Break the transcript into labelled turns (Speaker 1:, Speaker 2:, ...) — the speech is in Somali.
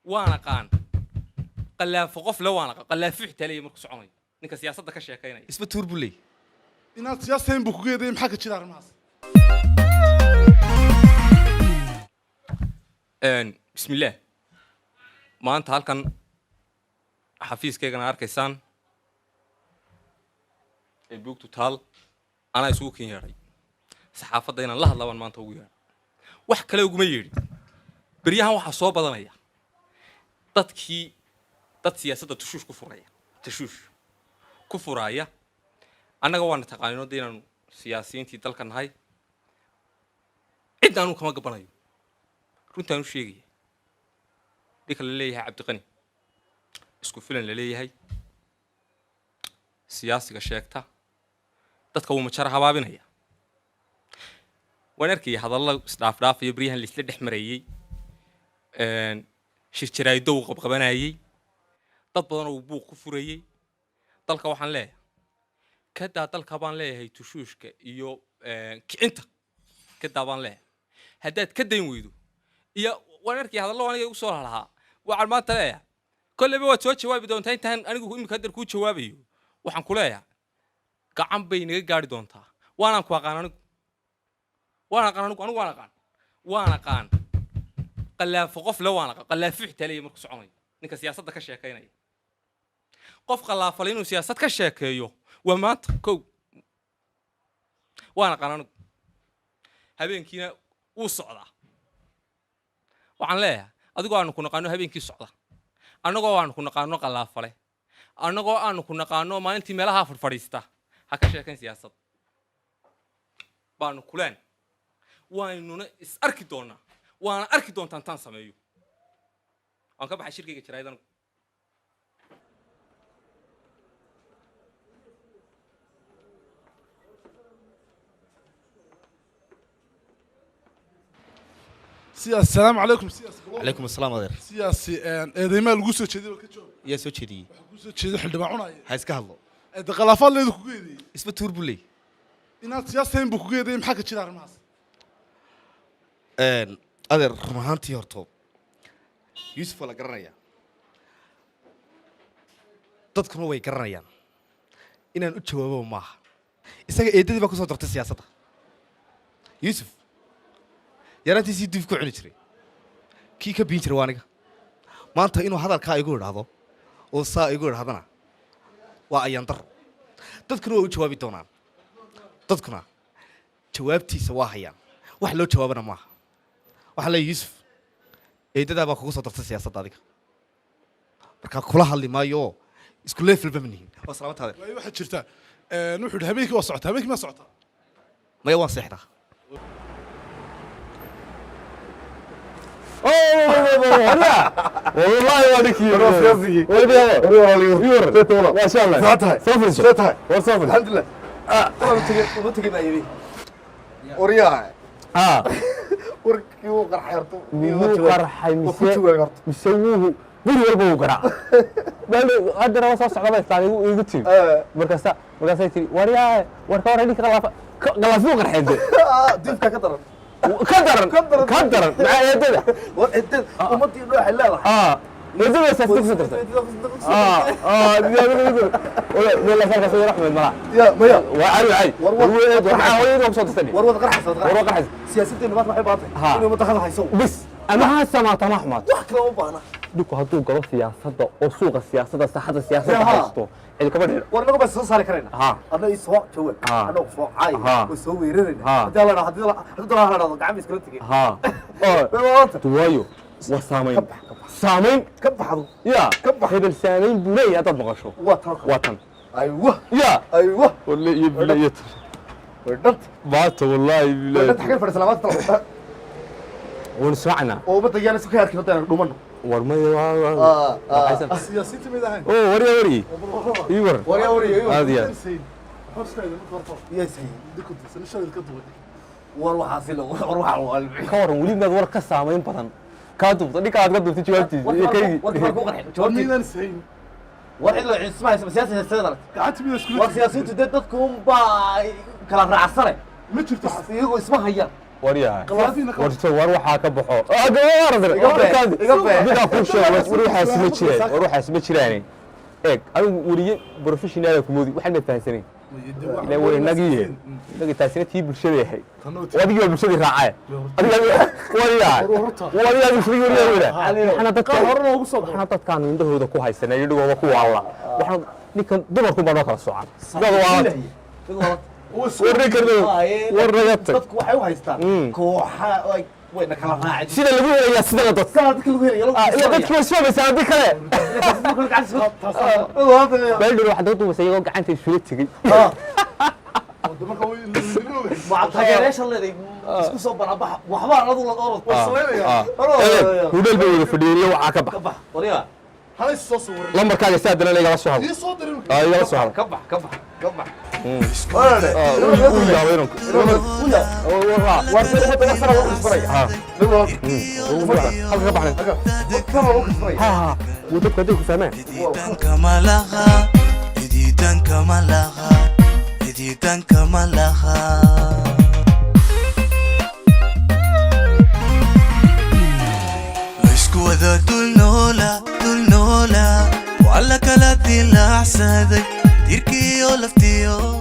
Speaker 1: وانا قان قلاف قف لو انا قلاف حتى markuu soconayo ninka siyaasadda ka sheekeynaya
Speaker 2: isba tuur bulay
Speaker 3: inaad siyaaseen buu ku geeday maxaa ka jira arrimahaas
Speaker 1: bismillaah maanta halkan xafiiskayga arkaysaan ee buugtu taal ana isugu kin yeeray saxaafadda inaan la hadlaban maanta ugu yeeray wax kale ugu ma yeerin bariyahan waxa soo badanaya dadkii dad siyaasadda tushuush ku furaya annaga waan taqaanino inaan siyaasiyiintii dalka nahay cid aanu kama gabanayo runtaan u sheegaya dika la leeyahay cabdiqani isku filan la leeyahay siyaasiga sheegta dadka uu majara habaabinaya waan arkay hadallo isdhaaf iyo bariyahan la isla dhexmarayay shirjiraydo uu qabqabanayay dad badan oo buuq ku furayay dalka waxaan leeyahay kada dalka baan leeyahay tushuushka iyo kicinta kada baan leeyahay haddaad ka dayn weydo iyo waan arkay hadallo aniga ugu soo lahaa waxaan maanta leeyahay kolleyba waad soo jawaabi doontaa intaan anigu imika hadda ku jawaabayo waxaan ku leeyahay gacan bay naga gaari doontaa waanaan ku aqaan anigu waan aqaan قلاف قف لو أنا قلاف حتى markuu soconayo ninka siyaasadda ka sheekeynaya qof qalaafal inuu siyaasad ka sheekeeyo waa maanta kow waana qanaan habeenkiina uu socdaa waxaan leeyahay adigoo aanu ku naqaano habeenkii socda annagoo aanu ku naqaano qalaafale annagoo aanu ku naqaano maalintii meelaha fadhiista ha ka sheekayn siyaasad baanu kulaan waanuna is arki doonaa وانا اركي دونتان تان سميو waan ka baxay shirkeyga jiraydan
Speaker 3: السلام عليكم سياسي
Speaker 2: عليكم السلام adeer
Speaker 3: سياسي eedeymaa lagu soo jeeday ka joog
Speaker 2: yaa soo jeediyay
Speaker 3: ku soo jeeday xildhibaan cunay
Speaker 2: ha iska hadlo
Speaker 3: eed qalafad leedu ku geeday
Speaker 2: isba tuur bulay
Speaker 3: inaad siyaaseen buu ku geeday maxaa ka jira arrimahaas
Speaker 2: adeer run ahaantii horto yuusuf waa la garanayaa dadkuna way garanayaan inaan u jawaabo maaha isaga eedadii baa ku soo dartay siyaasadda yuusuf yaraantiisii dib ku cuni jiray kii ka biin jiray waa aniga maanta inuu hadalkaa igu idhaahdo oo saa igu idhahdana waa ayaan daro dadkuna way u jawaabi doonaan dadkuna jawaabtiisa waa hayaan wax loo jawaabana maaha waxaa leeyahay yuusuf eedadaa baa kugu soo dartay siyaasadda adiga markaa kula hadli maayo isku leefalba ma nihin waa salaamataade
Speaker 3: way waxa jirta wuxuu yidhi habeenkii waa socotaa habeenkii ma socotaa
Speaker 2: maya waan seexdaa
Speaker 4: والله وادك ما شاء الله صفر وصفر الحمد لله
Speaker 5: ورياها
Speaker 4: warkii uu qarxayrto uu qarxay misawuhu guri walba uu qaraa hadda waa soo socda istaan igu tii markaasay tiri wariyaa warka hore ninka qalafuu qarxayde
Speaker 5: dibka ka daran
Speaker 4: maca eedada
Speaker 5: war eedada ummadii waxay leedahay
Speaker 4: eedada saastii kusoo dartay والله كان كسر رحمة المرأة
Speaker 5: يا ميا
Speaker 4: وعلي ورود قرحة
Speaker 5: سياستي اللي ما حيباطي إنه متخذ حيسوي
Speaker 4: بس أنا هسه ما طمح مات
Speaker 5: وحكي لو بانا
Speaker 4: دوك هدوك قرص سياسة أو سوق السياسة صحة السياسة حاجته اللي كمان
Speaker 5: ورنا بس صار كرينا أنا يسوق شوي أنا فوق عاي وسوي رينا هذا الله هذا قاعد يسكرتك
Speaker 4: توايو وسامين سامين
Speaker 5: كبحضو
Speaker 4: يا هبل سامين بني أطب مغشو وطن
Speaker 5: أيوه
Speaker 4: يا
Speaker 5: أيوه
Speaker 4: والله يبليت
Speaker 5: ودت
Speaker 4: بات والله يبليت
Speaker 5: ودت حكي فرس سلامات طلع
Speaker 4: ونسمعنا
Speaker 5: وبطل جالس كهار كنا تنا دومنا
Speaker 4: ورمي
Speaker 3: سياسيتي ميداهين
Speaker 4: أوه وري يور
Speaker 5: وري
Speaker 4: هذه
Speaker 5: يا سيد دكتور سنشر الكتب وروح حاصل وروح والبي
Speaker 4: كور ولي ما دور كسامين بدن كاتب صدق كاتب قدر تجوابتي
Speaker 3: ميدان سين
Speaker 5: واحد لو اسمها سياسة السيدرة
Speaker 3: قعدت ميدان سكولتي
Speaker 5: وسياسيين تدتكم با كلام رعسرة
Speaker 3: ما شفت
Speaker 5: يقول اسمها هي
Speaker 4: وريها
Speaker 5: قوافينا كم
Speaker 4: ورثو وروحها كبحو أقول بدأ كل شيء وروحها سمتشرين وروحها سمتشرين إيه أنا وريه بروفيشنال كمودي وحنا تانسين لا ورناقيه ناقي تانسين تجيب الشيء هي ودي جاب الشيء راعي وريها وريها مش وريها إحنا تذكر من ده هو كوه السنة يدو هو كوه الله وإحنا نكن دمركم بنا كلا ساعة
Speaker 5: dadku waxay u haystaan kooxa ay wayna kala raacay
Speaker 4: sida lagu helayaa sida la dadka
Speaker 5: dadka lagu helayo
Speaker 4: ila dadku way soo baysaa kale bal waxa dadku wasaygo gacanta isugu tagay
Speaker 5: ma taageereesha leeday isku soo banabax waxba anadu la dooro wasalaynayaa
Speaker 4: hudal bay wada fadhiyo waxa ka bax
Speaker 5: wariya هاي الصوص
Speaker 4: lambarkaaga si aad la soo hado
Speaker 5: دي صوت
Speaker 4: igala soo hado
Speaker 5: كبح
Speaker 6: وذا دول نولا وعلى كلا دي الأحسادك تركي ولفتيو